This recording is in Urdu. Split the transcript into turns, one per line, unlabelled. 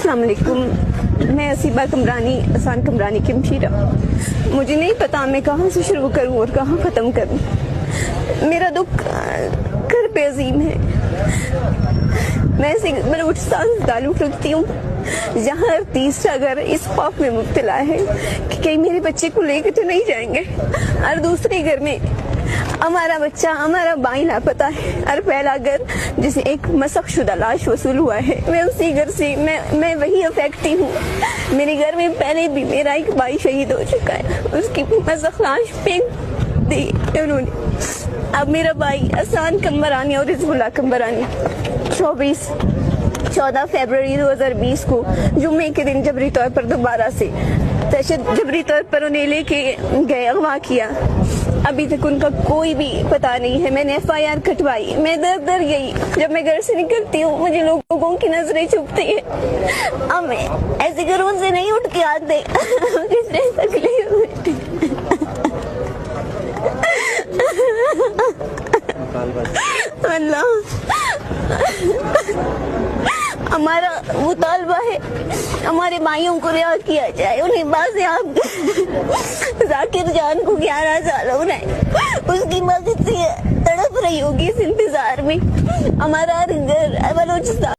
السلام علیکم، میں اسیبہ کمرانی، احسان کمرانی کی مشیرہ۔ مجھے نہیں پتا میں کہاں سے شروع کروں اور کہاں ختم کروں۔ میرا دکھ گھر پہ عظیم ہے۔ میں بلوچستان سے تعلق رکھتی ہوں، جہاں ہر تیسرا گھر اس خوف میں مبتلا ہے کہ کہیں میرے بچے کو لے کے تو نہیں جائیں گے۔ اور دوسرے گھر میں ہمارا بچہ، ہمارا بھائی لاپتہ ہے۔ اور پہلا گھر جسے ایک مسخ شدہ لاش وصول ہوا ہے، میں اسی گھر سے میں وہی افیکٹی ہوں۔ میرے گھر میں پہلے بھی میرا ایک بھائی شہید ہو چکا ہے، اس کی مسخ لاش پھینک دی انہوں نے۔ اب میرا بھائی احسان کمرانی اور حزب اللہ کمرانی 14 فروری 2020 کو جمعے کے دن جبری طور پر دوبارہ سے جبری طور پر انہیں لے کے گئے، اغوا کیا۔ ابھی تک ان کا کوئی بھی پتہ نہیں ہے۔ میں نے FIR کٹوائی، میں در گئی۔ جب میں گھر سے نکلتی ہوں مجھے لوگوں کی نظریں چھپتی ہیں۔ اب میں ایسے گھروں سے نہیں اٹھ کے آتے کتنے تکلیف ہوتی۔ اللہ ہمارا مطالبہ ہے ہمارے بھائیوں کو رہا کیا جائے۔ انہیں بازیاب ذاکر جان کو 11 سال ہو رہے ہیں، اس کی ماں کتنی تڑپ رہی ہوگی اس انتظار میں۔ ہمارا گھر بلوچستان